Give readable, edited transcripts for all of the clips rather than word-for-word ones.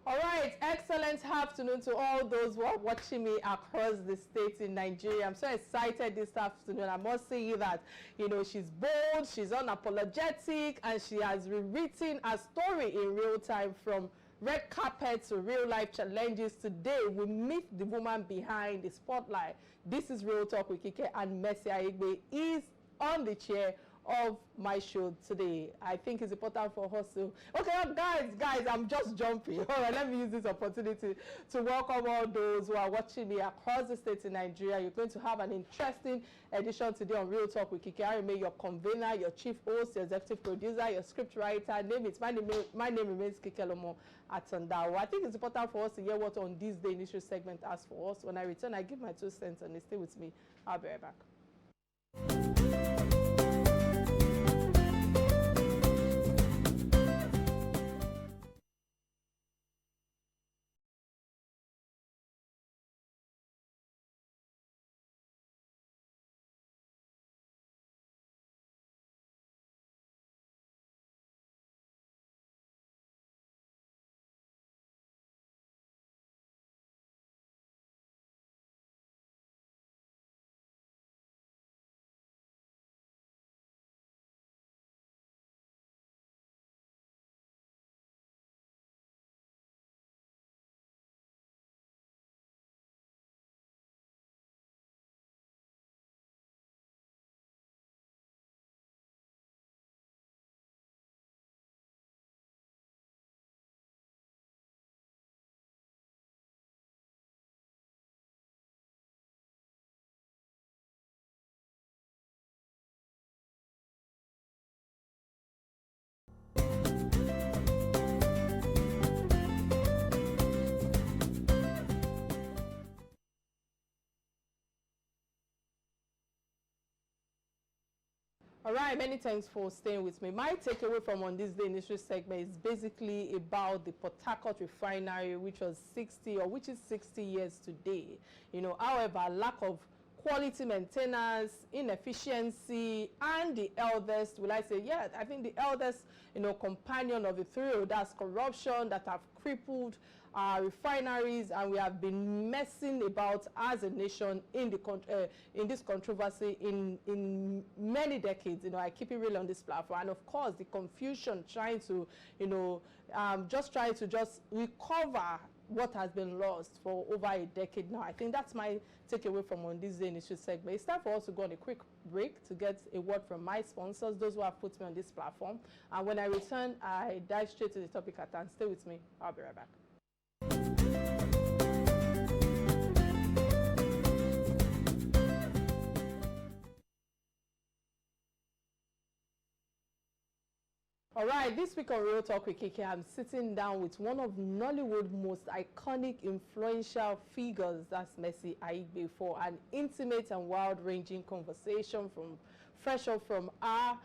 All right, excellent afternoon to all those who are watching me across the states in Nigeria. I'm so excited this afternoon. I must say that, she's bold, she's unapologetic, and she has rewritten a story in real time from red carpet to real life challenges. Today, we meet the woman behind the spotlight. This is Real Talk with Kike, and Mercy Aigbe is on the chair of my show today. I think it's important for us to... Okay, guys, I'm just jumping. All right, let me use this opportunity to welcome all those who are watching me across the states in Nigeria. You're going to have an interesting edition today on Real Talk with Kike. I remain your convener, your chief host, your executive producer, your script writer. My name remains Kike Atanda-Owo. I think it's important for us to hear what on this day initial segment has for us. When I return, I give my 2 cents and they stay with me. I'll be right back. All right, many thanks for staying with me. My takeaway from on this day initial segment is basically about the Port Harcourt refinery, which is 60 years today. However, lack of quality maintenance, inefficiency, and the eldest, I think the eldest, companion of the three, that's corruption that have crippled refineries, and we have been messing about as a nation in this controversy in many decades. I keep it real on this platform, and of course the confusion trying to just recover what has been lost for over a decade now. I think that's my takeaway from on this day initial segment. It's time for us to go on a quick break to get a word from my sponsors, those who have put me on this platform. And when I return, I dive straight to the topic at hand. Stay with me. I'll be right back. All right, this week on Real Talk with Kike, I'm sitting down with one of Nollywood's most iconic, influential figures, that's Mercy Aigbe, for an intimate and wide-ranging conversation fresh off from our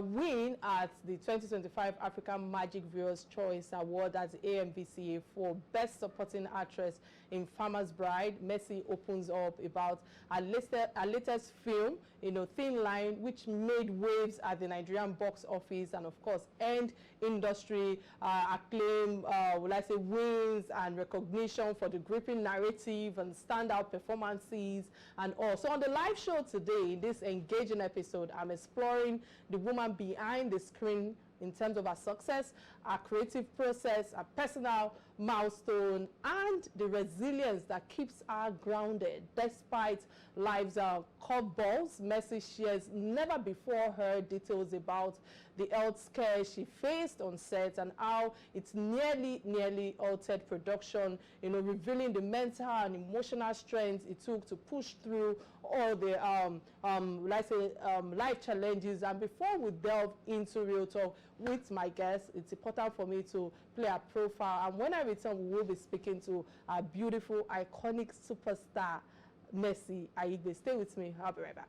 win at the 2025 African Magic Viewers Choice Award at the AMVCA for Best Supporting Actress in Farmer's Bride. Mercy opens up about her latest film, Thin Line, which made waves at the Nigerian box office and, of course, earned industry acclaim, wins and recognition for the gripping narrative and standout performances and all. So on the live show today, in this engaging episode, I'm exploring the woman behind the screen in terms of her success, her creative process, her personal milestone, and the resilience that keeps her grounded despite life's curveballs. Mercy shares never before heard details about the health scare she faced on set and how it's nearly altered production, revealing the mental and emotional strength it took to push through all the life challenges. And before we delve into Real Talk with my guests, it's important for me to play a profile, and when I return, we will be speaking to our beautiful, iconic superstar, Mercy Aigbe. Stay with me. I'll be right back.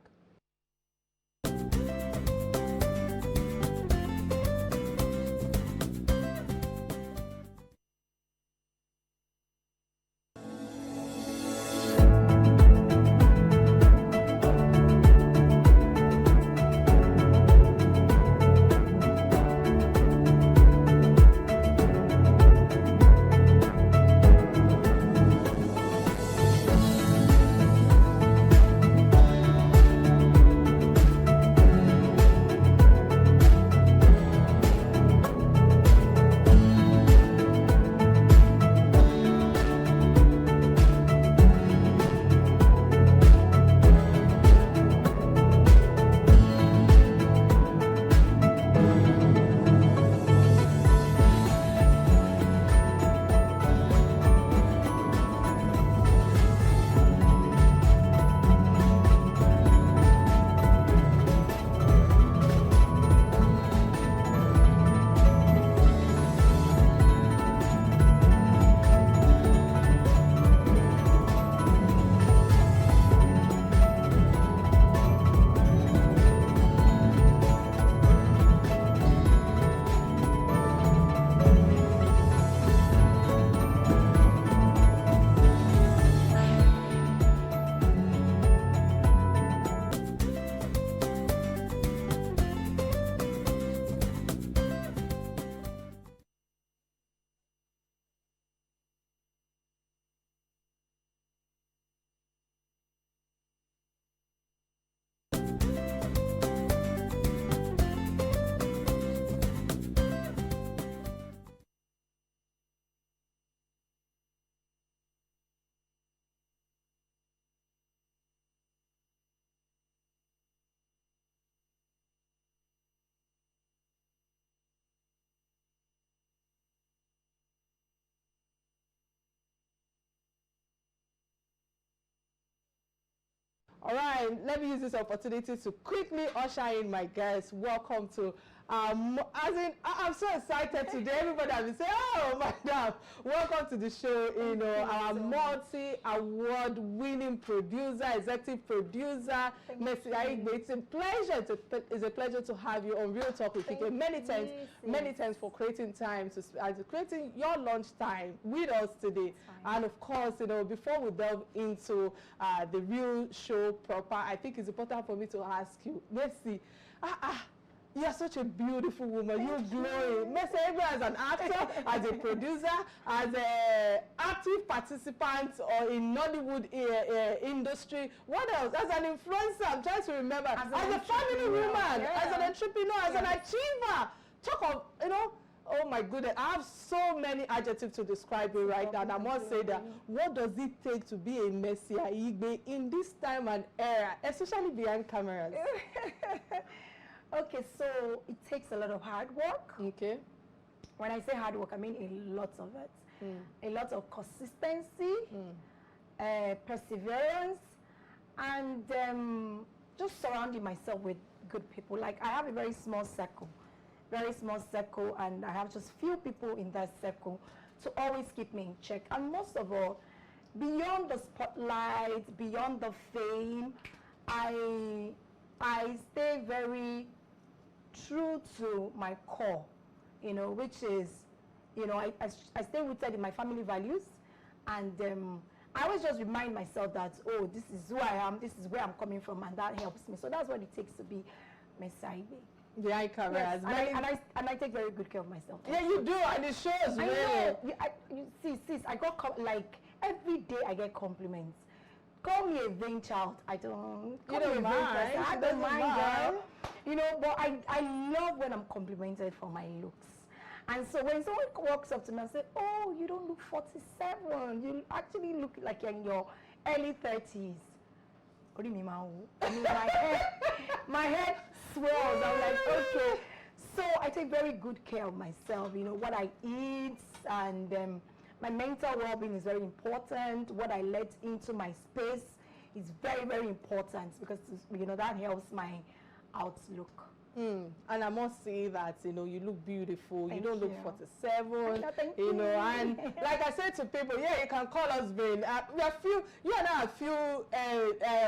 All right, let me use this opportunity to quickly usher in my guests. Welcome to, I'm so excited today. Everybody has been saying, oh, madam, welcome to the show. You know, our multi-award winning producer, executive producer, Mercy Aigbe. It's a pleasure. It's a pleasure to have you on Real Talk with Kike. Many thanks for creating time to creating your lunch time with us today. And of course, you know, before we delve into the real show proper, I think it's important for me to ask you, Mercy, you're such a beautiful woman. You're glowing. Mercy Aigbe as an actor, as a producer, as an active participant or in Nollywood industry. What else? As an influencer, I'm trying to remember. As a family woman, as an entrepreneur, as an achiever. Talk of, you know, oh my goodness, I have so many adjectives to describe you right now. And I must say that, what does it take to be a Mercy Aigbe in this time and era, especially behind cameras? Okay, so it takes a lot of hard work. Okay. When I say hard work, I mean a lot of it. A lot of consistency, perseverance, and just surrounding myself with good people. Like, I have a very small circle, and I have just few people in that circle to always keep me in check. And most of all, beyond the spotlight, beyond the fame, I stay very true to my core, you know, which is, you know, I stay rooted in my family values, and I always just remind myself that, oh, this is who I am, this is where I'm coming from, and that helps me. So that's what it takes to be Mercy Aigbe. The icon, yes, and I take very good care of myself. Yeah, you do, and it shows. I know. You see, sis, I got like every day I get compliments. Call me a vain child. I don't. You don't mind. I don't mind, girl. You know, but I love when I'm complimented for my looks. And so when someone walks up to me and says, "Oh, you don't look 47. You actually look like you're in your early 30s." What do you mean, I mean, my head swells. I'm like, okay. So I take very good care of myself. You know, what I eat, and my mental well-being is very important. What I let into my space is very, very important, because, you know, that helps my outlook. And I must say that, you know, you look beautiful. Thank you don't look you. 47. Thank you know, and like I said to people, yeah, you can call us vain. We are few, you and I are few,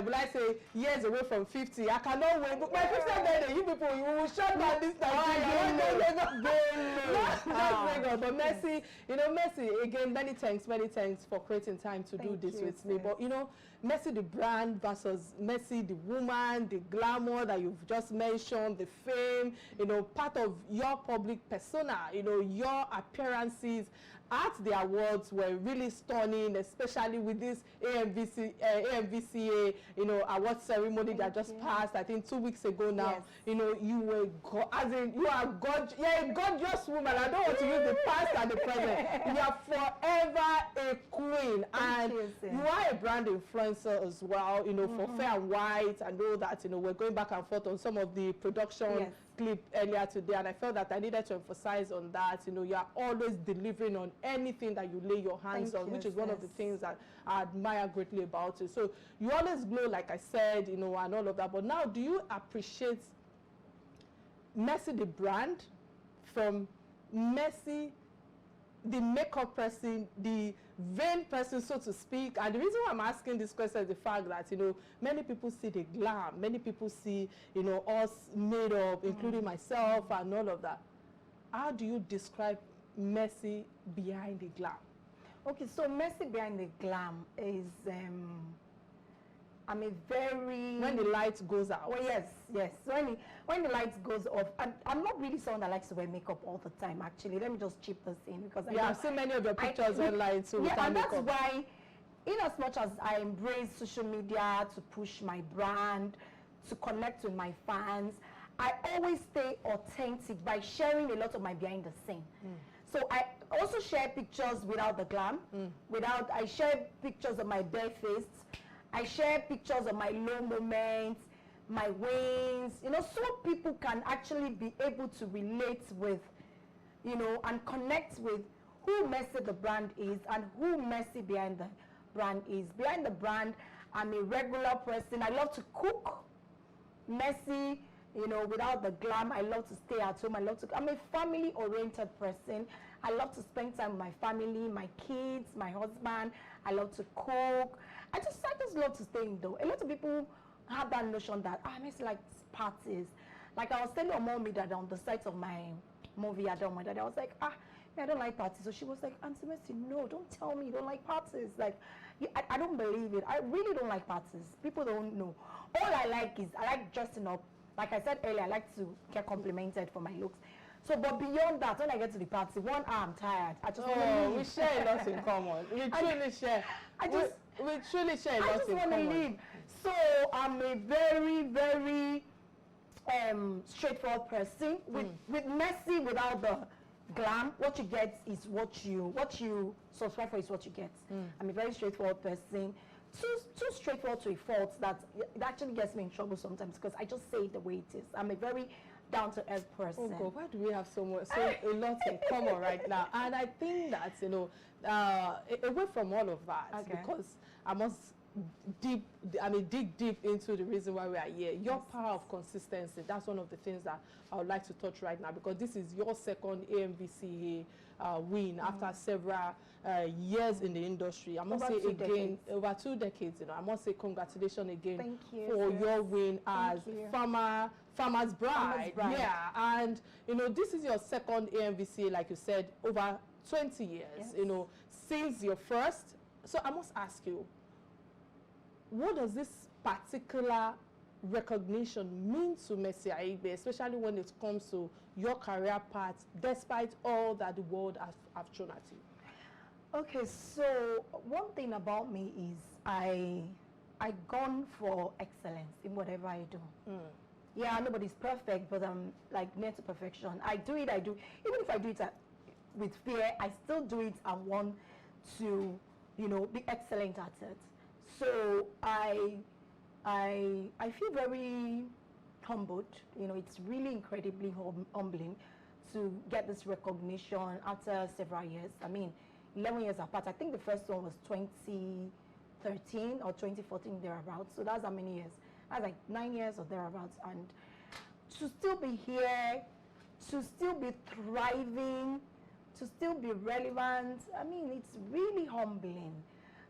will I say, years away from 50. I cannot wait. But my 50th birthday, you people, you will shut down this time. But Mercy, you know, Mercy, again, many thanks for creating time to do this with me. But, you know, Mercy the brand versus Mercy the woman, the glamour that you've just mentioned, the fame, you know, part of your public persona, you know, your appearances at the awards were really stunning, especially with this AMVCA, you know, award ceremony that just passed, I think 2 weeks ago now. Yes. You know, you were, you are a gorgeous woman. I don't want to use the past and the present. You are forever a queen. And you are a brand influencer as well, you know, for Fair and White and all that. You know, we're going back and forth on some of the production clip earlier today, and I felt that I needed to emphasize on that. You know, you are always delivering on anything that you lay your hands on, which is one of the things that I admire greatly about you. So you always glow, like I said, you know, and all of that. But now, do you appreciate Mercy the brand from Mercy the makeup person, the vain person, so to speak? And the reason why I'm asking this question is the fact that, you know, many people see the glam, many people see, you know, us made up, including myself and all of that. How do you describe Mercy behind the glam? Okay, so Mercy behind the glam is, I'm a very... When the light goes out. Well, yes. When the light goes off, and I'm not really someone that likes to wear makeup all the time, actually. Let me just chip this in, because I've seen many of your pictures online too. Yeah, and that's why, in as much as I embrace social media to push my brand, to connect with my fans, I always stay authentic by sharing a lot of my behind the scene. So I also share pictures without the glam, I share pictures of my bare face, I share pictures of my low moments, my wins, you know, so people can actually be able to relate with, you know, and connect with who Mercy the brand is and who Mercy behind the brand is. Behind the brand, I'm a regular person. I love to cook. Messy, you know, without the glam. I love to stay at home. I'm a family-oriented person. I love to spend time with my family, my kids, my husband. I love to cook. I just love to stay indoors. A lot of people have that notion that I miss like parties. Like I was telling Mommy that on the set of my movie I done with that, I was like, I don't like parties. So she was like, Auntie Mercy, no, don't tell me you don't like parties. Like, I don't believe it. I really don't like parties. People don't know. All I like is I like dressing up. Like I said earlier, I like to get complimented for my looks. So, but beyond that, when I get to the party, I'm tired. I just want to leave. We share a lot in common. We truly share. We truly share a lot in common. I just want to leave. So, I'm a very, very straightforward person. With messy, without the glam, what you get is what you subscribe for is what you get. I'm a very straightforward person. Too straightforward to a fault that it actually gets me in trouble sometimes because I just say it the way it is. I'm a very down-to-earth person. Oh God, why do we have so a lot in common right now? And I think that, you know, away from all of that, because I must dig deep into the reason why we are here. Your power of consistency, that's one of the things that I would like to touch right now, because this is your second AMVCA win after several years in the industry. I must say again, over 2 decades, you know, I must say congratulations again for your win as Farmer's Bride. Yeah, and you know, this is your second AMVCA, like you said, over 20 years, you know, since your first. So I must ask you, what does this particular recognition mean to Mercy Aigbe, especially when it comes to your career path, despite all that the world have thrown at you? Okay, so one thing about me is I gone for excellence in whatever I do. Yeah, nobody's perfect, but I'm like near to perfection. I do. Even if I do it with fear, I still do it and want to, you know, be excellent at it. So I feel very humbled. You know, it's really incredibly humbling to get this recognition after several years. I mean, 11 years apart. I think the first one was 2013 or 2014 thereabouts. So that's how many years? That's like 9 years or thereabouts. And to still be here, to still be thriving, to still be relevant, I mean, it's really humbling,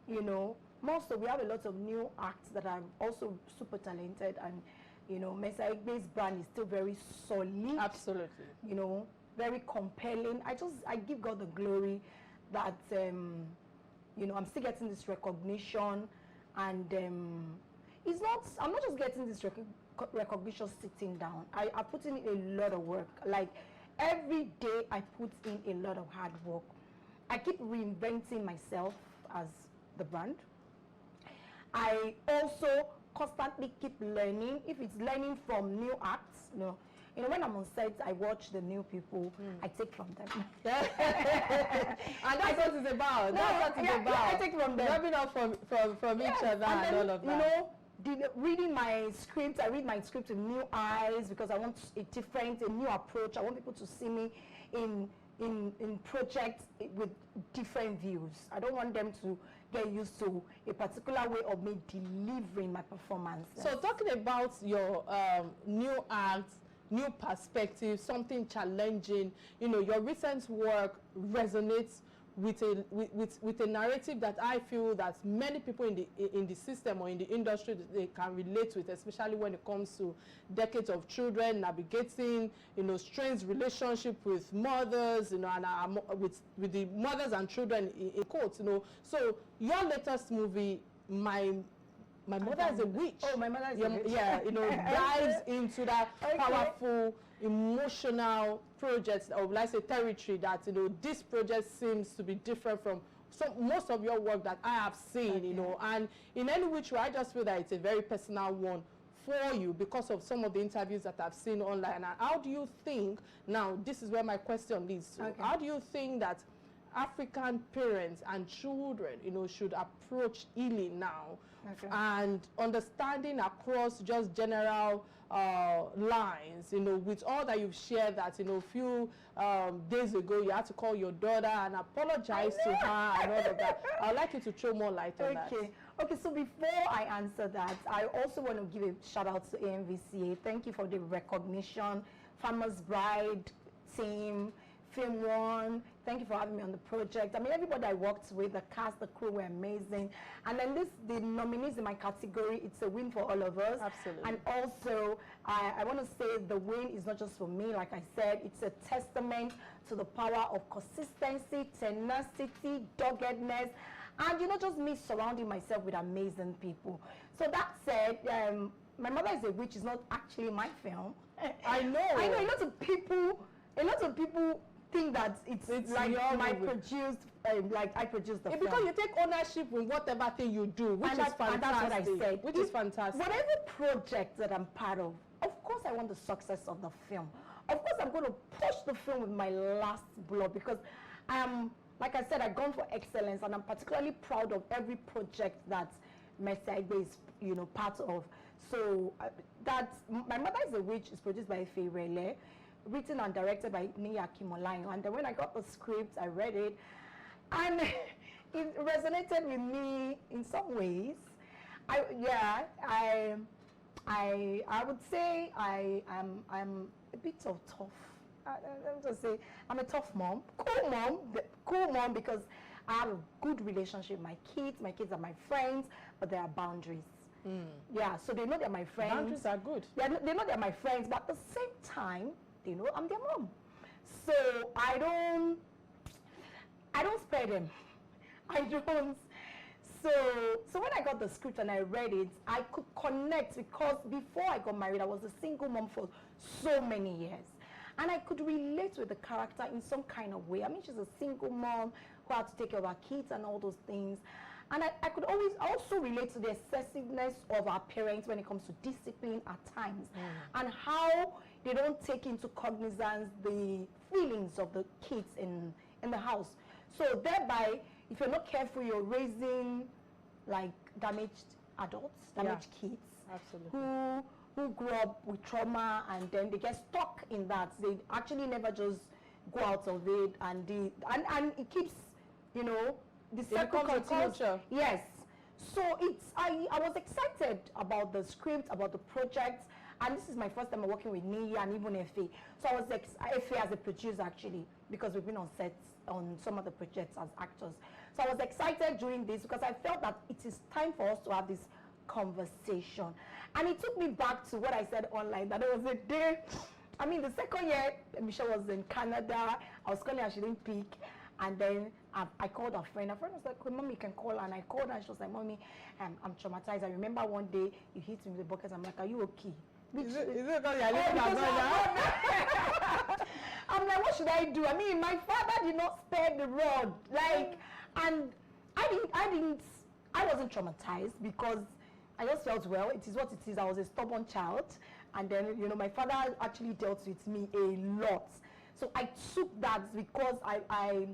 you know. We have a lot of new acts that are also super talented, and you know, Mercy Aigbe's brand is still very solid. Absolutely. You know, very compelling. I give God the glory that you know, I'm still getting this recognition, and I'm not just getting this recognition sitting down. I put in a lot of work. Like every day I put in a lot of hard work. I keep reinventing myself as the brand. I also constantly keep learning. If it's learning from new acts, you know, when I'm on set, I watch the new people. I take from them. And that's what it's about. That's what it's about. I take from them. Rubbing off from each other and all of that. You know, reading my script, I read my script with new eyes because I want a new approach. I want people to see me in projects with different views. I don't want them to get used to a particular way of me delivering my performance. So talking about your new acts, new perspective, something challenging, you know, your recent work resonates with a narrative that I feel that many people in the system or in the industry, they can relate with, especially when it comes to decades of children navigating, you know, strained relationship with mothers, you know, and with the mothers and children in quotes, you know. So your latest movie, My Mother is a Witch. Oh, My Mother is a Witch. Yeah, you know, dives into that powerful, emotional project, or let's say territory that, you know, this project seems to be different from most of your work that I have seen, you know, and in any which way, I just feel that it's a very personal one for you because of some of the interviews that I've seen online. And how do you think, now this is where my question leads to, how do you think that African parents and children, you know, should approach healing now, and understanding across just general lines, you know, with all that you've shared, that, you know, a few days ago you had to call your daughter and apologize to her and all of that. I'd like you to throw more light on that. Okay, so before I answer that, I also want to give a shout out to AMVCA. Thank you for the recognition. Farmer's Bride team, Film One, thank you for having me on the project. I mean, everybody I worked with, the cast, the crew were amazing. And then the nominees in my category, it's a win for all of us. Absolutely. And also, I want to say the win is not just for me, like I said, it's a testament to the power of consistency, tenacity, doggedness, and just me surrounding myself with amazing people. So that said, My Mother is a Witch is not actually my film. I know. I know a lot of people think that it's like I produced the film. Because you take ownership in whatever thing you do, which is fantastic. And that's what I said. Which is fantastic. Whatever project that I'm part of course I want the success of the film. Of course I'm going to push the film with my last blood because like I said, I've gone for excellence, and I'm particularly proud of every project that Aigbe is part of. So My Mother is a Witch is produced by Efe, written and directed by Niya Kimolayo. And then when I got the script, I read it, and it resonated with me in some ways. I would say I'm a bit of tough. Let me just say I'm a tough mom, cool mom because I have a good relationship with my kids. My kids are my friends, but there are boundaries. Yeah, so they know they're my friends. Boundaries are good. They know they're my friends, but at the same time, they know I'm their mom. So I don't spare them. I don't. So when I got the script and I read it, I could connect because before I got married, I was a single mom for so many years. And I could relate with the character in some kind of way. I mean, she's a single mom who had to take care of her kids and all those things. And I could always also relate to the excessiveness of our parents when it comes to discipline at times. And how they don't take into cognizance the feelings of the kids in the house. So thereby, if you're not careful, you're raising like damaged adults, damaged kids. Absolutely. Who grew up with trauma, and then they get stuck in that. They actually never just go out of it, and it keeps, the circle continues. Culture. Yes. So I was excited about the script, about the project, and this is my first time working with Nia and even Efe. So I was Efe as a producer actually, because we've been on sets on some of the projects as actors. So I was excited doing this because I felt that it is time for us to have this conversation. And it took me back to what I said online, that there was a day, I mean, the second year, Michelle was in Canada. I was calling her, she didn't pick. And then I called her friend. Her friend was like, "Hey, Mommy, you can call her." And I called her, and she was like, "Mommy, I'm traumatized. I remember one day you hit me with the bucket." I'm like, "Are you okay?" Is it because you're living abroad? I'm like, what should I do? I mean, my father did not spare the rod. And I wasn't traumatized because I just felt, well, it is what it is. I was a stubborn child. And then, my father actually dealt with me a lot. So I took that because I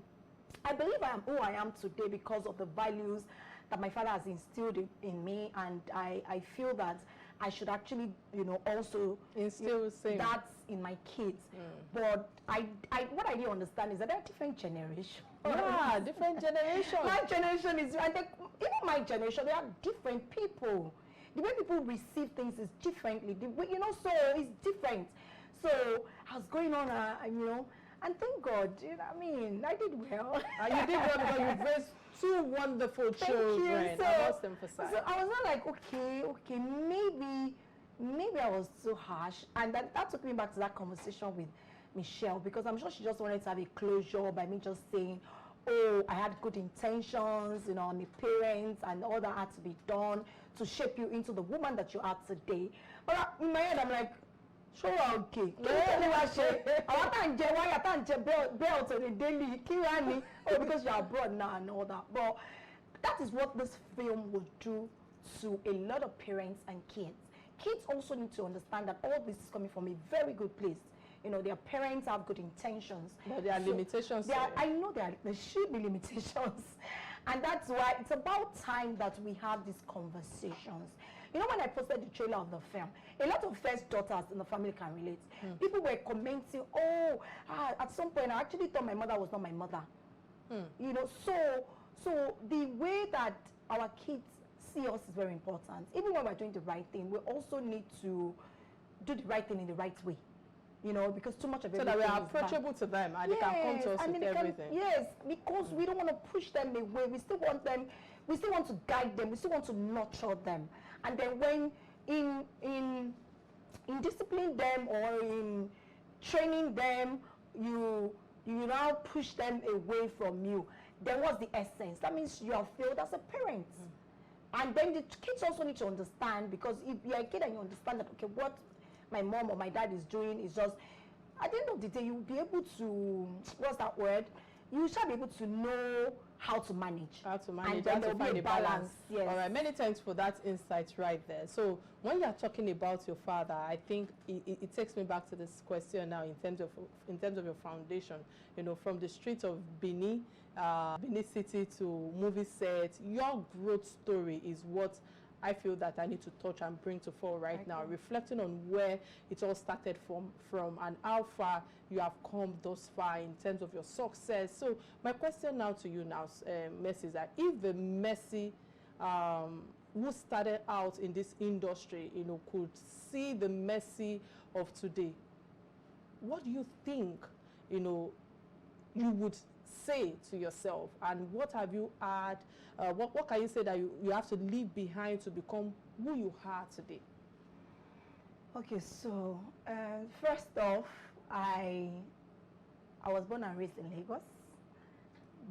believe I am who I am today because of the values that my father has instilled in me. And I feel that I should actually, also instill that in my kids. But what I didn't understand is that there are different generations. Yeah, different generations. My generation is, and even my generation, they are different people. The way people receive things is differently. So it's different. So I was going on, and thank God, I did well. You did well because you've raised two wonderful children. So, I must emphasize. So I was not like, okay, maybe I was too harsh. And that took me back to that conversation with Michelle, because I'm sure she just wanted to have a closure by me just saying, oh, I had good intentions, I'm a parent, and all that had to be done to shape you into the woman that you are today. But in my head, I'm like, sure, okay. Belt on a daily, because you're abroad now and all that. But that is what this film will do to a lot of parents and kids. Kids also need to understand that all this is coming from a very good place. Their parents have good intentions. But there are limitations. I know there should be limitations. And that's why it's about time that we have these conversations. When I posted the trailer of the film, a lot of first daughters in the family can relate. People were commenting, at some point I actually thought my mother was not my mother. So the way that our kids see us is very important. Even when we're doing the right thing, we also need to do the right thing in the right way. You know, because too much of everything. So that we are approachable to them and they can come to us with everything. Yes, because we don't want to push them away. We still want them, we still want to guide them, we still want to nurture them. And then when in disciplining them or in training them, you now push them away from you, then what's the essence? That means you have failed as a parent. And then the kids also need to understand, because if you're a kid and you understand that, okay, what my mom or my dad is doing is just, at the end of the day, you'll be able to, what's that word? You shall be able to know how to manage. How to manage, and then how to find a balance. Yes. All right, many thanks for that insight right there. So when you're talking about your father, I think it takes me back to this question now in terms of your foundation. You know, from the streets of Benin, Benin City to movie sets, your growth story is what I feel that I need to touch and bring to fore right now, reflecting on where it all started from and how far you have come thus far in terms of your success. So my question now to you now, Mercy, is that if the Mercy who started out in this industry, you know, could see the Mercy of today, what do you think, you know, you would say to yourself, and what have you had, what can you say that you have to leave behind to become who you are today? Okay, so first off, I was born and raised in Lagos,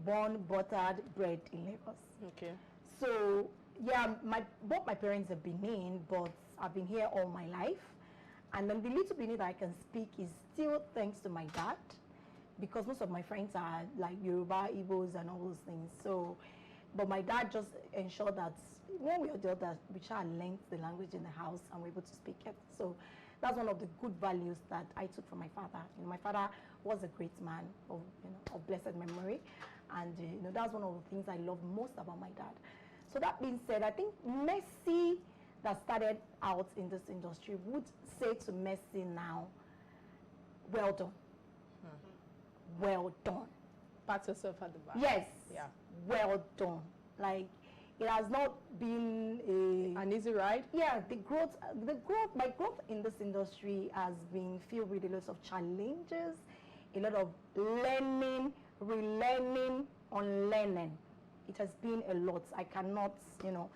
born, buttered, bred in Lagos. Okay. So yeah, both my parents are Benin, but I've been here all my life, and then the little Benin that I can speak is still thanks to my dad, because most of my friends are like Yoruba, Igbos, and all those things. So, but my dad just ensured that one way or the other, we shall learn the language in the house and we're able to speak it. So that's one of the good values that I took from my father. You know, my father was a great man of, you know, of blessed memory, and you know, that's one of the things I love most about my dad. So that being said, I think Mercy that started out in this industry would say to Mercy now, well done. Well done. Pat yourself at the back. Yes. Yeah. Well done. Like, it has not been an easy ride. Yeah, my growth in this industry has been filled with a lot of challenges, a lot of learning, relearning, unlearning. It has been a lot. I cannot, you know.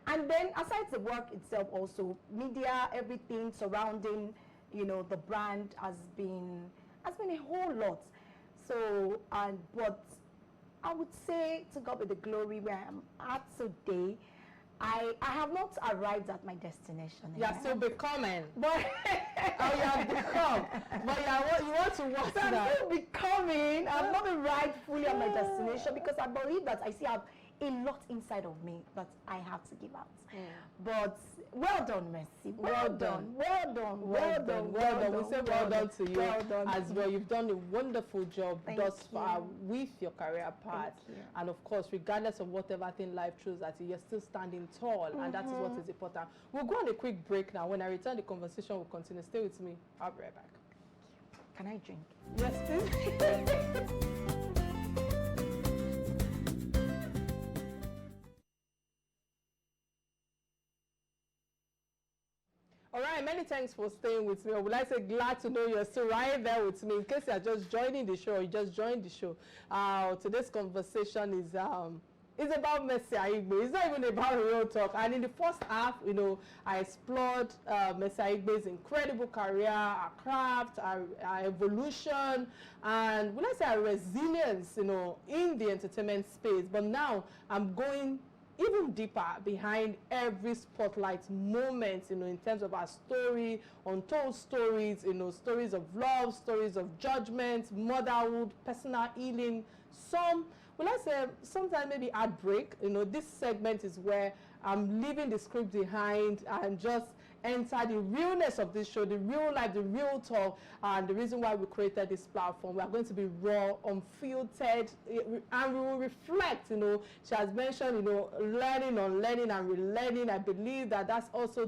And then aside the work itself also, media, everything surrounding, you know, the brand has been a whole lot. So, but I would say, to God be the glory, where I'm at today, I have not arrived at my destination. You are still becoming. But oh, you have become. But you want to watch so that. I'm still becoming. I'm not arrived fully at my destination, because I believe that I still have a lot inside of me that I have to give out. But well done, Mercy. Well done. Well done. Well done. Well done. We say well done to you as well. You've done a wonderful job thus far with your career path. And of course, regardless of whatever thing life throws at you, you're still standing tall, and that is what is important. We'll go on a quick break now. When I return, the conversation will continue. Stay with me. I'll be right back. Can I drink? Yes, please. All right, many thanks for staying with me. I would like to say glad to know you're still right there with me. In case you're just joining the show, or you just joined the show. Today's conversation is about Mercy Aigbe. It's not even about real talk. And in the first half, you know, I explored Mercy Aigbe's incredible career, her craft, her evolution, and would I say her resilience, you know, in the entertainment space. But now I'm going even deeper behind every spotlight moment, you know, in terms of our story, untold stories, you know, stories of love, stories of judgment, motherhood, personal healing, will I say, sometimes maybe heartbreak. You know, this segment is where I'm leaving the script behind and just enter the realness of this show, the real life, the real talk, and the reason why we created this platform. We are going to be raw, unfiltered, and we will reflect, you know. She has mentioned, you know, learning, unlearning, and relearning. I believe that that's also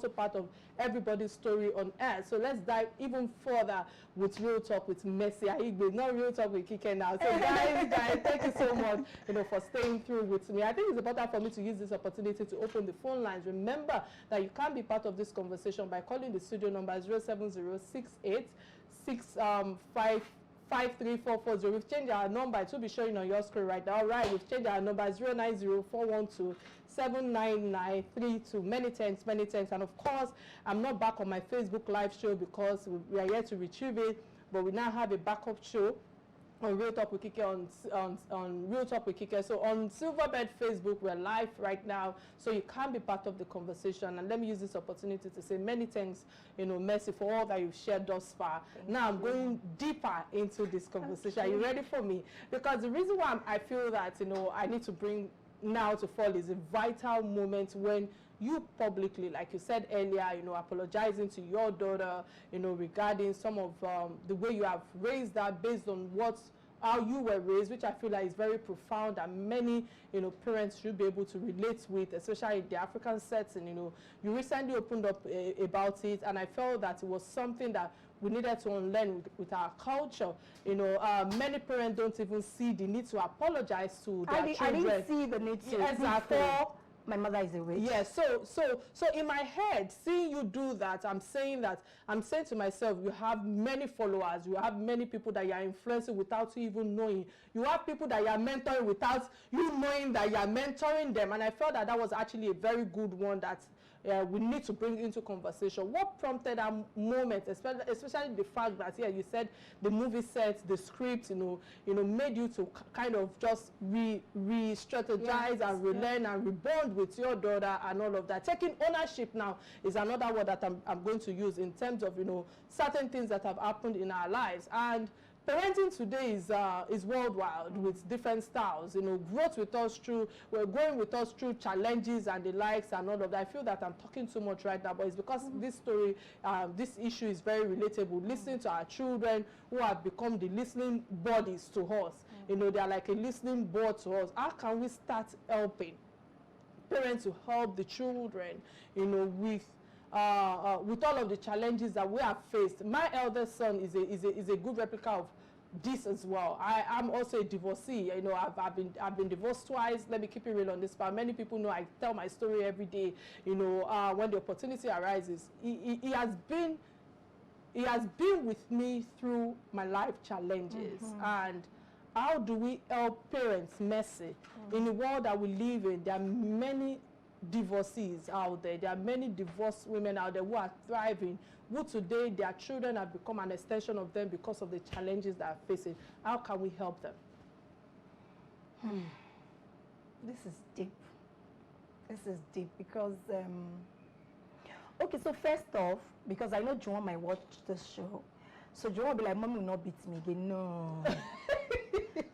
part of everybody's story on air. So let's dive even further with Real Talk with Mercy Aigbe, not Real Talk with Kike now. So guys, thank you so much, for staying through with me. I think it's important for me to use this opportunity to open the phone lines. Remember that you can be part of this conversation by calling the studio number 07068653440. We've changed our number. It will be showing on your screen right now. All right, we've changed our number 09041279932. Many thanks. And of course, I'm not back on my Facebook live show because we are here to retrieve it, but we now have a backup show on Real Talk with Kike on Real Talk with Kike. So on Silverbird Facebook, we're live right now, so you can be part of the conversation. And let me use this opportunity to say many thanks, Mercy, for all that you've shared thus far. Now I'm going deeper into this conversation. Are you ready for me? Because the reason why I feel that, I need to bring now to fall is a vital moment when you publicly, like you said earlier, apologizing to your daughter, regarding some of the way you have raised her based on how you were raised, which I feel like is very profound and many, parents should be able to relate with, especially in the African setting. You recently opened up about it, and I felt that it was something that we needed to unlearn with our culture. Many parents don't even see the need to apologize to their children. I didn't see the need to. Exactly. Before my mother is a witch. Yes, so in my head, seeing you do that, I'm saying to myself, you have many followers, you have many people that you are influencing without you even knowing. You have people that you are mentoring without you knowing that you are mentoring them. And I felt that was actually a very good one that we need to bring into conversation. What prompted that moment, especially the fact that you said the movie set, the script, made you to kind of just re-strategize and relearn and rebond with your daughter and all of that. Taking ownership now is another word that I'm going to use in terms of certain things that have happened in our lives. And parenting today is worldwide with different styles. Growth with us through, we're going with us through challenges and the likes and all of that. I feel that I'm talking too much right now, but it's because this story, this issue is very relatable. Listening to our children who have become the listening bodies to us. They are like a listening board to us. How can we start helping parents to help the children, with all of the challenges that we have faced? My eldest son is a good replica of this as well. I'm also a divorcee. I've been divorced twice. Let me keep it real on this part. Many people know I tell my story every day. When the opportunity arises, he has been with me through my life challenges. And how do we help parents, Mercy? In the world that we live in, there are many divorcees out there. There are many divorced women out there who are thriving, who today their children have become an extension of them because of the challenges they are facing. How can we help them? This is deep. Because okay, so first off, because I know Joan might watch this show, so Joan will be like, "Mom will not beat me again." No.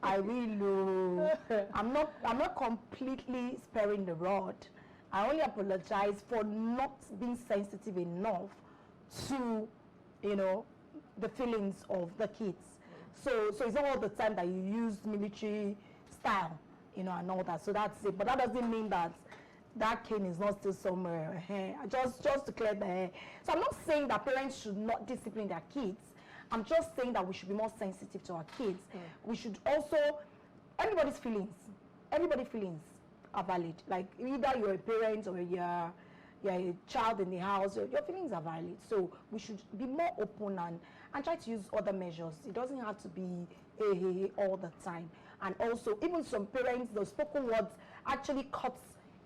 I will. I'm not completely sparing the rod. I only apologize for not being sensitive enough to, the feelings of the kids. So it's not all the time that you use military style, and all that. So that's it. But that doesn't mean that cane is not still somewhere. Just to clear the hair. So I'm not saying that parents should not discipline their kids. I'm just saying that we should be more sensitive to our kids. We should also, everybody's feelings are valid. Like either you're a parent or you're a child in the house, your feelings are valid. So we should be more open and try to use other measures. It doesn't have to be all the time. And also, even some parents, the spoken words actually cuts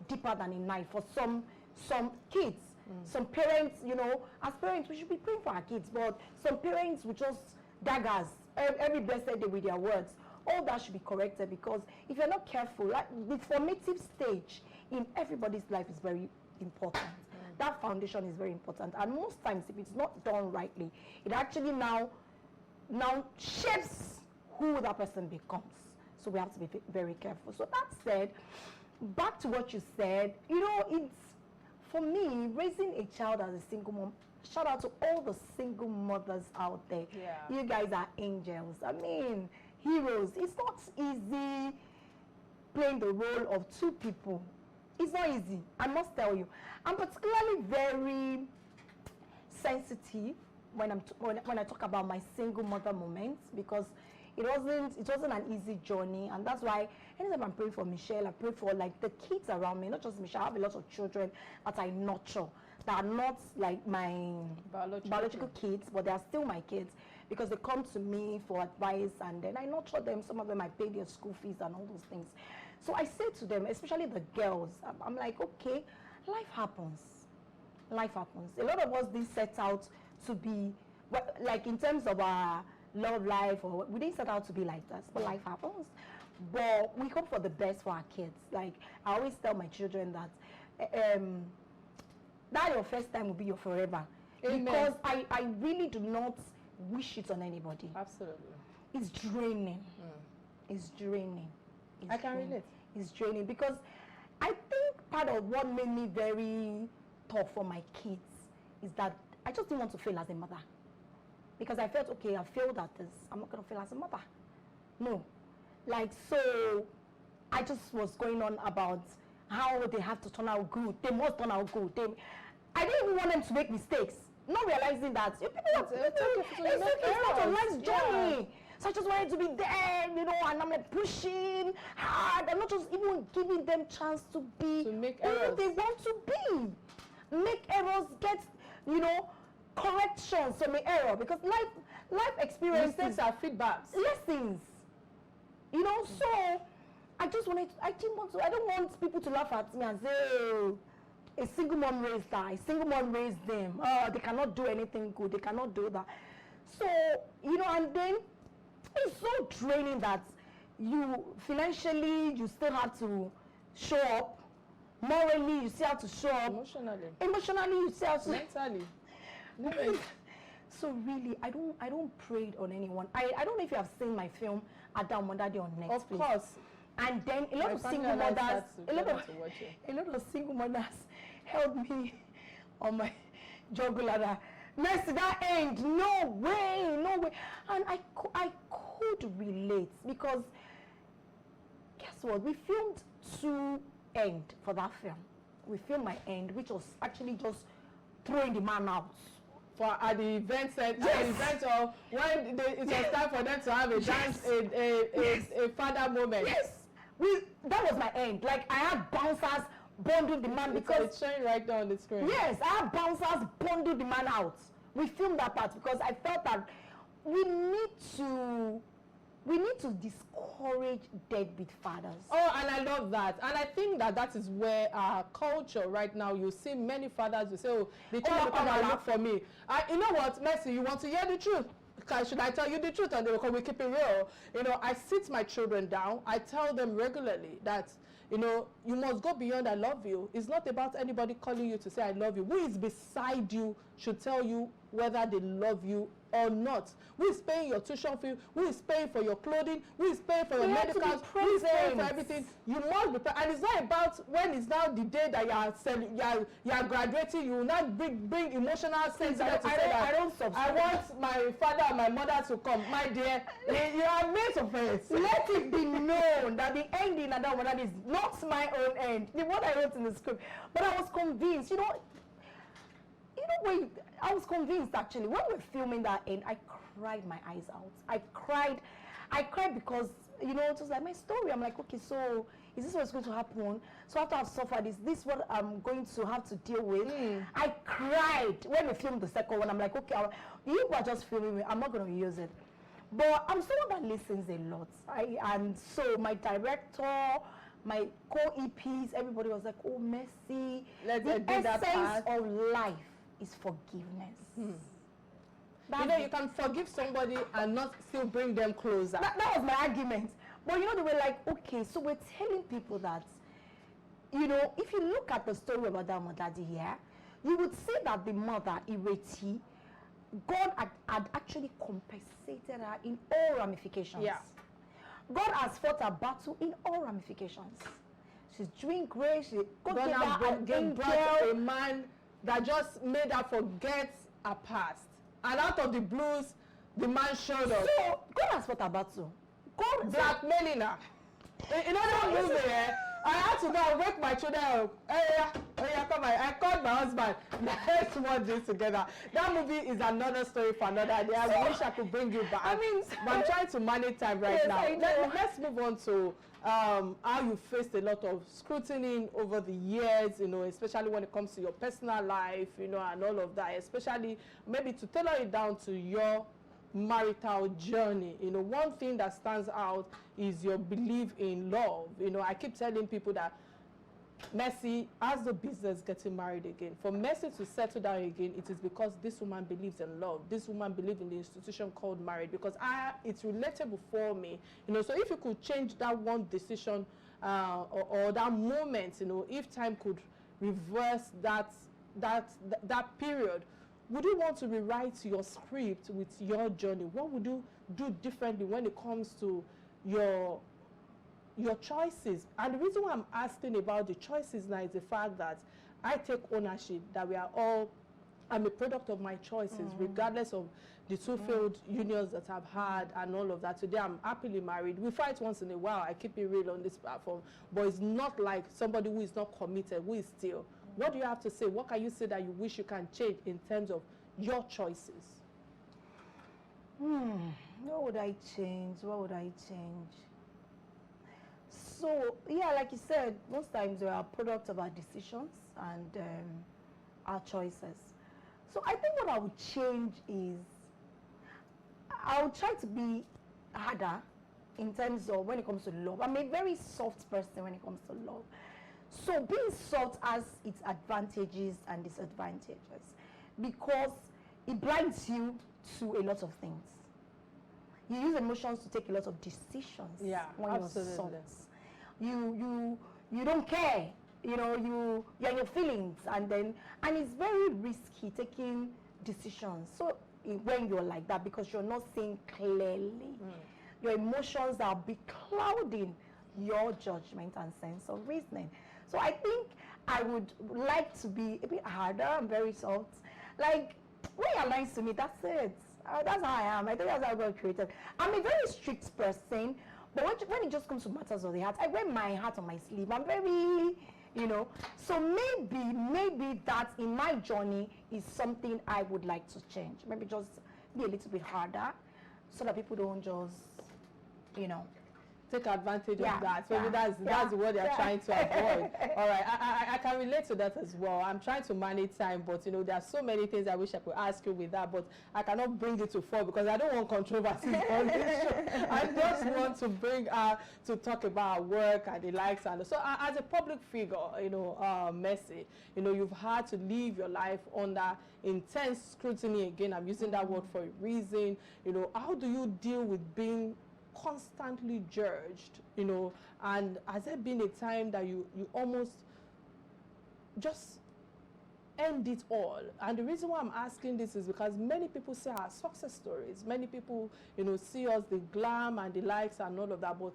deeper than a knife for some kids. Some parents, as parents, we should be praying for our kids, but some parents will just daggers every blessed day with their words. All that should be corrected, because if you're not careful, the formative stage in everybody's life is very important. That foundation is very important, and most times, if it's not done rightly, it actually now shapes who that person becomes. So we have to be very careful. So that said, back to what you said, it's, for me, raising a child as a single mom, shout out to all the single mothers out there. Yeah. You guys are angels. I mean, heroes. It's not easy playing the role of two people. It's not easy, I must tell you. I'm particularly very sensitive when I talk about my single mother moments, because it wasn't an easy journey, and that's why anytime I'm praying for Michelle, I pray for like the kids around me, not just Michelle. I have a lot of children that I nurture that are not like my biological kids, but they are still my kids because they come to me for advice, and then I nurture them. Some of them I pay their school fees and all those things. So I say to them, especially the girls, I'm like, okay, life happens. Life happens. A lot of us didn't set out to be, like in terms of our love life, or we didn't set out to be like this, but life happens. But we hope for the best for our kids. Like I always tell my children that that your first time will be your forever. Amen. Because I really do not wish it on anybody. Absolutely. It's draining. It's draining. I can relate. It's draining because I think part of what made me very tough for my kids is that I just didn't want to fail as a mother. Because I felt, okay, I failed at this, I'm not going to fail as a mother. No. Like, so I just was going on about how they have to turn out good. They must turn out good. I didn't even want them to make mistakes. Not realizing that it's not a nice journey. Yeah. So I just wanted to be there, you know, and I'm like pushing hard. I'm not just even giving them chance to be to make errors. Who they want to be. Make errors, get, you know, corrections from the error, because life experiences are feedbacks, lessons, you know. So I don't want people to laugh at me and say, oh, a single mom raised that, a single mom raised them, oh, they cannot do anything good, they cannot do that. So, you know, and then it's so draining that you financially you still have to show up, morally you still have to show up, emotionally you still have to, mentally. So really, I don't prey on anyone. I don't know if you have seen my film Atanda-Owo on Netflix. Of course. And then a lot of single mothers helped me on my jugular. Mercy, that end, no way. And I could relate, because guess what? We filmed 2 ends for that film. We filmed my end, which was actually just throwing the man out. At the event of when it was time for them to have a dance, a father moment. Yes, that was my end. Like I had bouncers bundle the man, because it's showing right now on the screen. Yes, I had bouncers bundle the man out. We filmed that part because I felt that we need to discourage deadbeat fathers. Oh, and I love that. And I think that is where our culture right now, you see many fathers who say, oh, the child will come and look for me. You know what, Mercy, you want to hear the truth? Should I tell you the truth? And they will come, we keep it real. You know, I sit my children down. I tell them regularly that, you know, you must go beyond I love you. It's not about anybody calling you to say I love you. Who is beside you should tell you whether they love you or not. Who is paying your tuition fee? Who is paying for your clothing? Who is paying for your medicals? Who is paying for everything? You must be, and it's not about when it's now the day that you are graduating. You will not bring emotional sentiment to say that I want my father and my mother to come. My dear, you are made of it. Let it be known that the ending of that is not my own end. What I wrote in the script, but I was convinced. You know, when I was convinced actually when we were filming that end, I cried my eyes out. I cried because, you know, it was like my story. I'm like, okay, so is this what's going to happen? So after I've suffered, is this what I'm going to have to deal with? I cried when we filmed the second one. I'm like, okay, you are just filming me. I'm not going to use it. But I'm someone that listens a lot. And so my director, my co-EPs, everybody was like, oh, Mercy. The essence of life is forgiveness. You know, you can forgive somebody and not still bring them closer. That was my argument. But you know, they were like, okay, so we're telling people that, you know, if you look at the story about that mother here, you would see that the mother, Ireti, God had actually compensated her in all ramifications. Yeah. God has fought a battle in all ramifications. She's doing great. God gave her a man that just made her forget her past. And out of the blues, the man showed up. So, God has fought a battle. God blackmailing her. In other words, I had to go and wake my children up. Hey, come on. I called my husband. Let's watch this together. That movie is another story for another day. I wish I could bring you back. But I'm trying to manage time right now. Let's move on to how you faced a lot of scrutiny over the years, especially when it comes to your personal life, and all of that, especially maybe to tailor it down to your marital journey. One thing that stands out is your belief in love. I keep telling people that Mercy has the business getting married again. For Mercy to settle down again, it is because this woman believes in love. This woman believes in the institution called marriage, because it's relatable for me. So if you could change that one decision or that moment, if time could reverse that period, would you want to rewrite your script with your journey? What would you do differently when it comes to your choices? And the reason why I'm asking about the choices now is the fact that I take ownership that I'm a product of my choices, regardless of the two failed unions that I've had and all of that. Today I'm happily married. We fight once in a while. I keep it real on this platform, but it's not like somebody who is not committed, who is still. What do you have to say? What can you say that you wish you can change in terms of your choices? What would I change? So, yeah, like you said, most times we are a product of our decisions and our choices. So I think what I would change is I would try to be harder in terms of when it comes to love. I'm a very soft person when it comes to love. So being soft has its advantages and disadvantages because it blinds you to a lot of things. You use emotions to take a lot of decisions when you're soft. You don't care, you're in your feelings, and it's very risky taking decisions. So when you're like that, because you're not seeing clearly, your emotions are beclouding your judgment and sense of reasoning. So I think I would like to be a bit harder and very soft. Like, when you're nice to me, that's it. That's how I am. I think that's how God created. I'm a very strict person, but when it just comes to matters of the heart, I wear my heart on my sleeve. I'm very, So maybe that in my journey is something I would like to change. Maybe just be a little bit harder so that people don't just, take advantage of that. So that's what they're trying to avoid. All right, I can relate to that as well. I'm trying to manage time, but there are so many things I wish I could ask you with that, but I cannot bring it to fore because I don't want controversies on this show. I just want to bring to talk about work and the likes. And so as a public figure, Mercy, you've had to live your life under intense scrutiny. Again, I'm using that word for a reason. How do you deal with being constantly judged, and has there been a time that you almost just end it all? And the reason why I'm asking this is because many people see our success stories, many people see us, the glam and the likes and all of that, but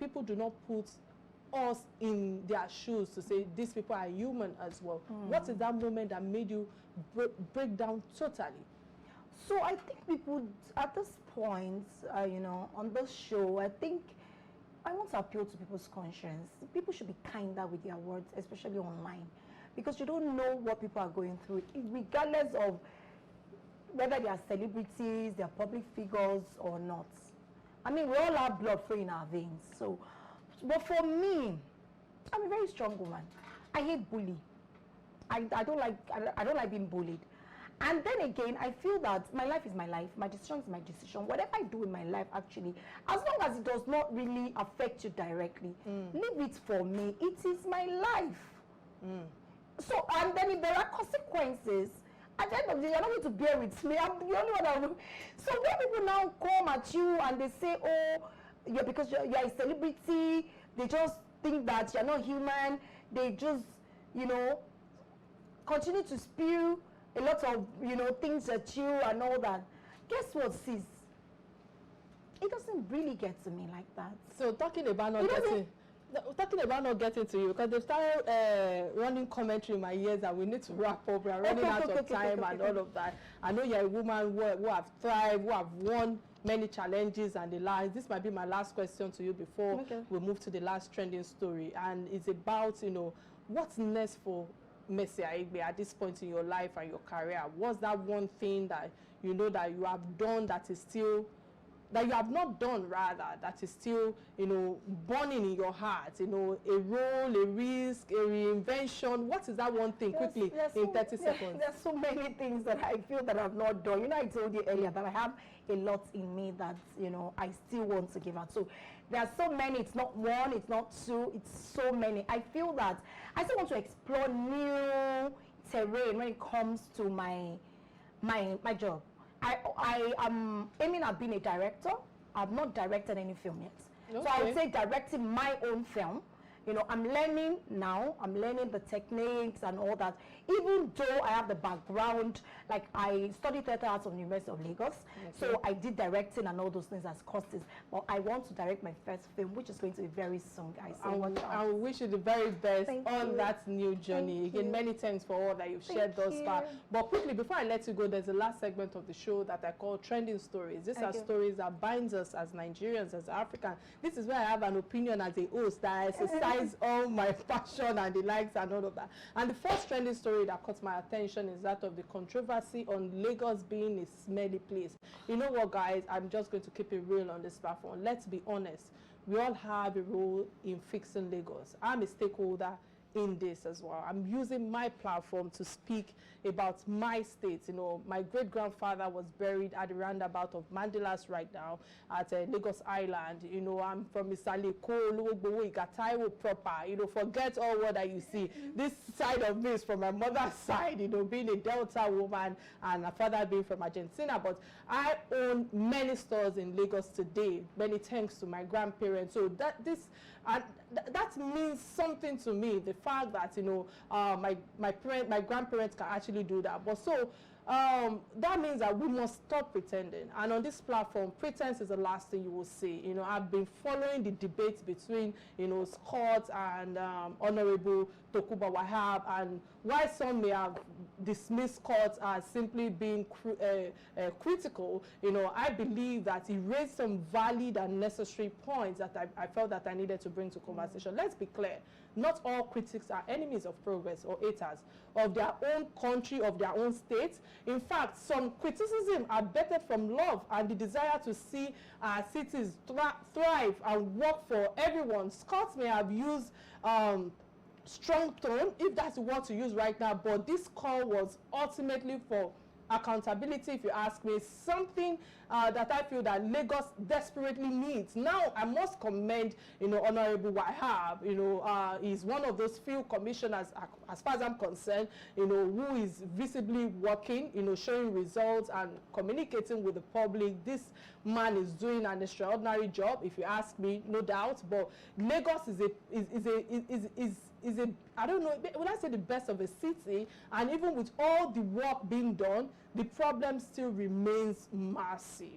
people do not put us in their shoes to say these people are human as well. What is that moment that made you break down totally? So I think people at this point, on this show, I think I want to appeal to people's conscience. People should be kinder with their words, especially online, because you don't know what people are going through, regardless of whether they are celebrities, they are public figures or not. I mean, we all have blood flowing in our veins. So, but for me, I'm a very strong woman. I hate bullying. I don't like being bullied. And then again, I feel that my life is my life, my decision is my decision. Whatever I do in my life, actually, as long as it does not really affect you directly, leave it for me. It is my life. So, and then if there are consequences, at the end of the day, you're not going to bear with me. I'm the only one that will. So when people now come at you and they say, oh, because you're a celebrity, they just think that you're not human. They just, continue to spew a lot of, things at you and all that. Guess what, sis? It doesn't really get to me like that. So talking about not getting to you, because they started running commentary in my ears that we need to wrap up. We are running out of time and all of that. I know you're a woman who have thrived, who have won many challenges and the lies. This might be my last question to you before we move to the last trending story, and it's about, you know, what's next for Mercy Aigbe at this point in your life and your career. What's that one thing that you know that you have done that is still, that you have not done rather, that is still, you know, burning in your heart, you know, a role, a risk, a reinvention? What is that one thing, quickly, in 30 seconds? There's so many things that I feel that I've not done. You know, I told you earlier that I have a lot in me that, you know, I still want to give out. So there are so many. It's not one, it's not two, it's so many. I feel that I still want to explore new terrain when it comes to my job. I am aiming at being a director. I've not directed any film yet. Okay. So I would say directing my own film. You know, I'm learning now. I'm learning the techniques and all that. Even though I have the background, like I studied theatre arts from the University of Lagos, so I did directing and all those things as courses. But I want to direct my first film, which is going to be very soon, guys. So I wish you the very best on that new journey. Again, many thanks for all that you've shared thus far. But quickly, before I let you go, there's the last segment of the show that I call Trending Stories. These are stories that binds us as Nigerians, as Africans. This is where I have an opinion as a host that I exercise all my passion and the likes and all of that. And the first trending story that caught my attention is that of the controversy on Lagos being a smelly place. You know what, guys? I'm just going to keep it real on this platform. Let's be honest. We all have a role in fixing Lagos. I'm a stakeholder in this as well. I'm using my platform to speak about my state. You know, my great-grandfather was buried at the roundabout of Mandelas right now at Lagos Island. You know, I'm from Isaleko, Oluwogbowo, Igatairo proper. You know, forget all what that you see. This side of me is from my mother's side, you know, being a Delta woman and a father being from Argentina. But I own many stores in Lagos today, many thanks to my grandparents. So that that means something to me, the fact that, you know, my grandparents can actually do that. But so that means that we must stop pretending. And on this platform, pretense is the last thing you will see. You know, I've been following the debates between, you know, Scott and Honorable Tokuba Wahab, and while some may have dismissed Scott as simply being critical, you know, I believe that he raised some valid and necessary points that I felt that I needed to bring to conversation. Let's be clear. Not all critics are enemies of progress or haters of their own country, of their own state. In fact, some criticism are better from love and the desire to see our cities thrive and work for everyone. Scott may have used strong tone, if that's the word to use right now, but this call was ultimately for accountability, if you ask me, something that I feel that Lagos desperately needs. Now, I must commend, you know, Honorable Wahab. You know, he's one of those few commissioners, as far as I'm concerned, you know, who is visibly working, you know, showing results and communicating with the public. This man is doing an extraordinary job, if you ask me, no doubt. But Lagos is a I don't know, would I say the best of a city? And even with all the work being done, the problem still remains massive.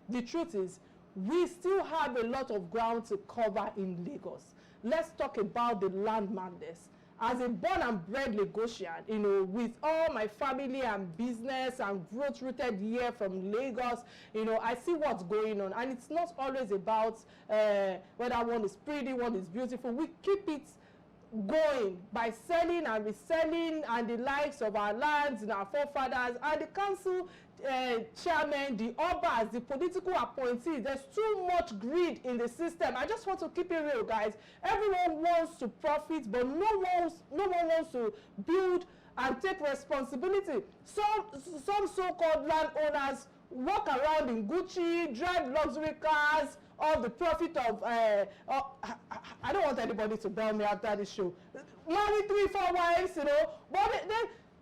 The truth is, we still have a lot of ground to cover in Lagos. Let's talk about the land madness. As a born and bred Lagosian, you know, with all my family and business and growth-rooted here from Lagos, you know, I see what's going on. And it's not always about whether one is pretty, one is beautiful. We keep it going by selling and reselling and the likes of our lands and our forefathers and the council chairman, the obas, the political appointees. There's too much greed in the system. I just want to keep it real, guys. Everyone wants to profit, but no one wants to build and take responsibility. Some so-called landowners walk around in Gucci, drive luxury cars, of the profit of I don't want anybody to bail me after this show. Money, 3-4 wives, you know, but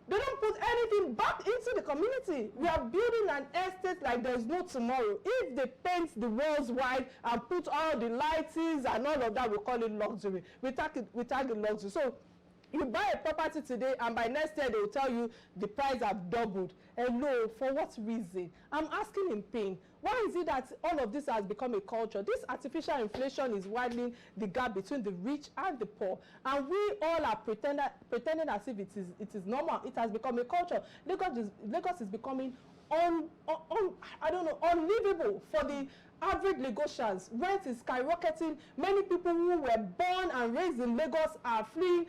they don't put anything back into the community. We are building an estate like there's no tomorrow. If they paint the walls white and put all the lightings and all of that, we call it luxury. We tag it luxury. So you buy a property today and by next year they will tell you the price have doubled. Hello, for what reason? I'm asking in pain. Why is it that all of this has become a culture? This artificial inflation is widening the gap between the rich and the poor. And we all are pretending as if it is normal. It has become a culture. Lagos is becoming I don't know, unlivable for the average Lagosians. Rent is skyrocketing. Many people who were born and raised in Lagos are fleeing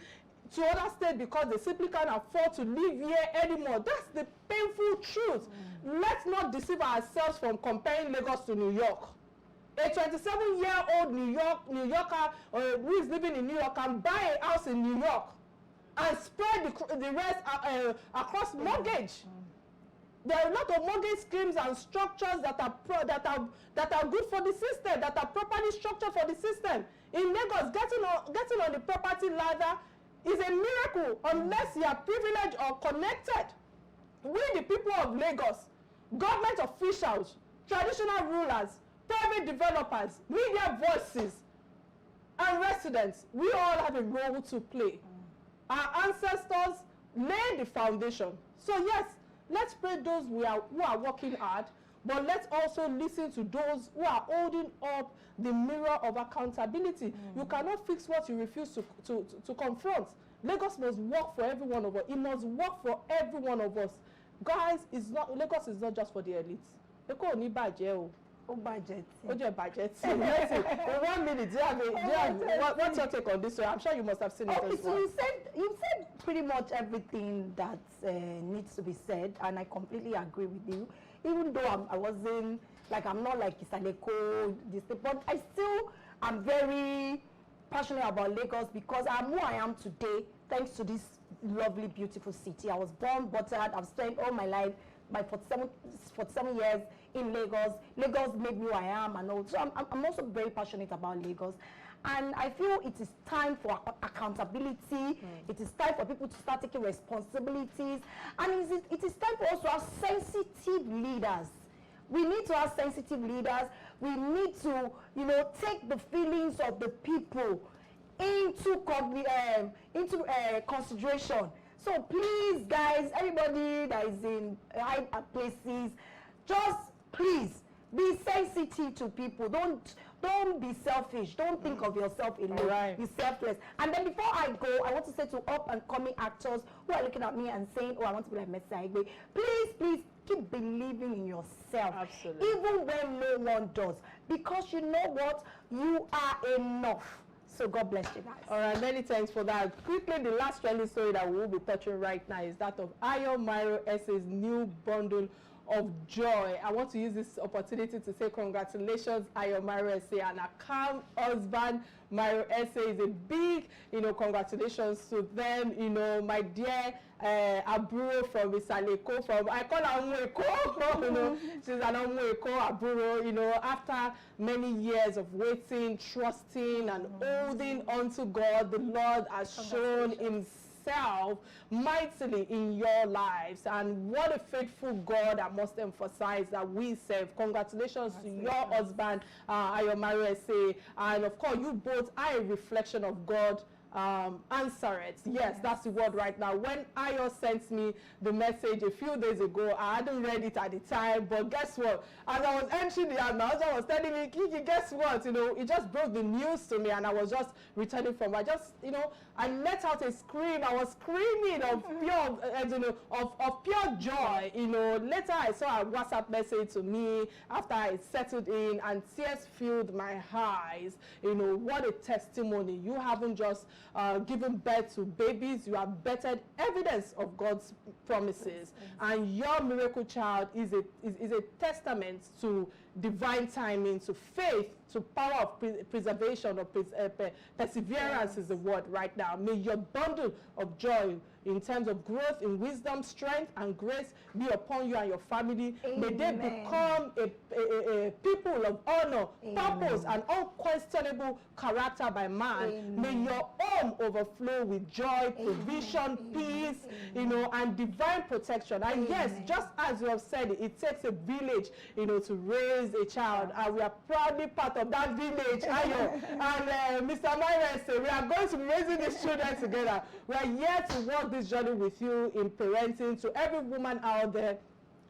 to other states because they simply can't afford to live here anymore. That's the painful truth. Let's not deceive ourselves from comparing Lagos to New York. A 27-year-old New Yorker who is living in New York can buy a house in New York and spread the rest across mortgage. There are a lot of mortgage schemes and structures that are good for the system, that are properly structured for the system. In Lagos, getting on the property ladder is a miracle unless you are privileged or connected. We, the people of Lagos, government officials, traditional rulers, private developers, media voices, and residents, we all have a role to play. Our ancestors laid the foundation. So yes, let's pray those who are working hard, but let's also listen to those who are holding up the mirror of accountability. You cannot fix what you refuse to confront. Lagos must work for every one of us. It must work for every one of us. Guys, Lagos is not just for the elites. Eko oni baje o. Oh, budget. Oje budget. In 1 minute, what's your take on this story? I'm sure you must have seen it as well. So you said pretty much everything that needs to be said, and I completely agree with you. Even though I wasn't, like, I'm not like Isaleko, but I still am very passionate about Lagos because I'm who I am today thanks to this lovely, beautiful city. I was born, buttered. I've spent all my life, my 47 years in Lagos. Lagos made me who I am, and all. So I'm also very passionate about Lagos. And I feel it is time for accountability. It is time for people to start taking responsibilities. And it is time for us to have sensitive leaders. We need to have sensitive leaders. We need to, take the feelings of the people into consideration. So please, guys, everybody that is in high places, just please be sensitive to people. Don't be selfish. Don't think of yourself alone. Right. Be selfless. And then before I go, I want to say to up and coming actors who are looking at me and saying, "Oh, I want to be like Messi Aigbe." Please keep believing in yourself. Absolutely. Even when no one does, because you know what, you are enough. So God bless you guys. All right, many thanks for that. Quickly, the last trending story that we will be touching right now is that of Ayo Mairo Essay's new bundle of joy. I want to use this opportunity to say congratulations, Ayo Mairo Essay, and a calm husband. Mairo Essay is a big, congratulations to them. My dear Aburo from Isaleko, I call her Onweko, she's an Onweko Aburo, after many years of waiting, trusting, and holding on to God, the Lord has shown himself mightily in your lives. And what a faithful God, I must emphasize, that we serve. Congratulations to your husband, Ayo Mairo Essay, and of course you both are a reflection of God. Answer it. Yes, that's the word right now. When Ayo sent me the message a few days ago, I hadn't read it at the time, but guess what? As I was entering the house, my husband was telling me, Kiki, guess what? It just broke the news to me, and I was just returning from, I let out a scream. I was screaming of pure, of pure joy. Later I saw a WhatsApp message to me after I settled in, and tears filled my eyes. What a testimony. You haven't just given birth to babies, you have bettered evidence of God's promises. And your miracle child is a testament to divine timing, to faith, to power of preservation, or perseverance is the word right now. May your bundle of joy in terms of growth in wisdom, strength, and grace be upon you and your family. Amen. May they become a people of honor, purpose, and unquestionable character by man. Amen. May your home overflow with joy, provision, peace, and divine protection. And yes, just as you have said, it takes a village, to raise a child, and we are proudly part of that village, Ayo. And Mr. Mairo, we are going to be raising these children together. We are here to walk this journey with you in parenting. To every woman out there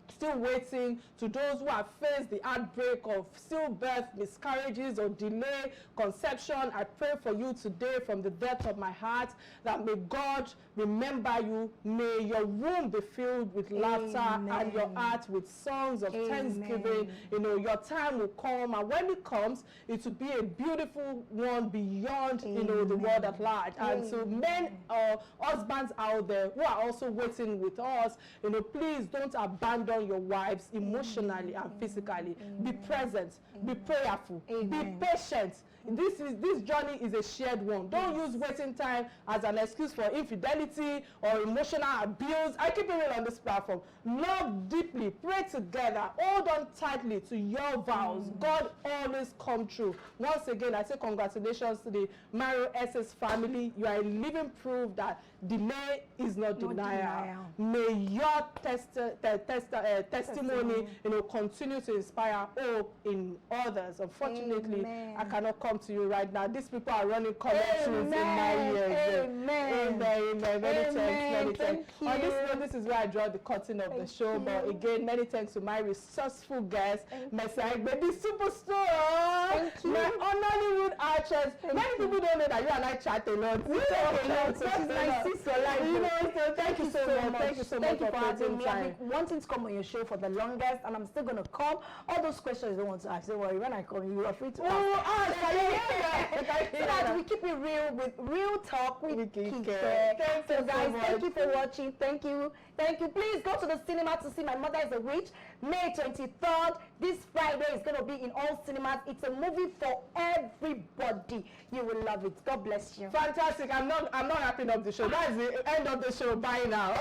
still waiting, to those who have faced the outbreak of stillbirth, miscarriages, or delay conception, I pray for you today from the depth of my heart that may God remember you. May your womb be filled with laughter and your heart with songs of thanksgiving. You know, your time will come, and when it comes, it will be a beautiful one beyond, you know, the world at large. And so men or husbands out there who are also waiting with us, you know, please don't abandon your wives emotionally and physically. Be present, be prayerful, be patient. This journey is a shared one. Don't use waiting time as an excuse for infidelity or emotional abuse. I keep it real on this platform. Love deeply, pray together, hold on tightly to your vows. God always come true. Once again, I say congratulations to the Mario SS family. You are a living proof that delay is not denial. May your testimony, you know, continue to inspire hope in others. Unfortunately, I cannot come to you right now. These people are running commercials in my ears. Amen. Many thanks. On this note, this is where I draw the curtain of the show. But again, many thanks to my resourceful guest, Mr. Aigbe, the superstar, my Nollywood actress. Many people don't know that you and I chat a lot. We talk a lot. So she's my sister. Like, you know, so thank you so much. Thank you so much for having me. I've been wanting to come on your show for the longest, and I'm still going to come. All those questions you don't want to ask, don't worry. When I come, you are free to ask. So that we keep it real with Real Talk with Kike. So guys, thank you for watching. Thank you. Please go to the cinema to see My Mother is a Witch. May 23rd. This Friday is going to be in all cinemas. It's a movie for everybody. You will love it. God bless you. Fantastic. I'm not wrapping up the show. That's the end of the show. Bye now.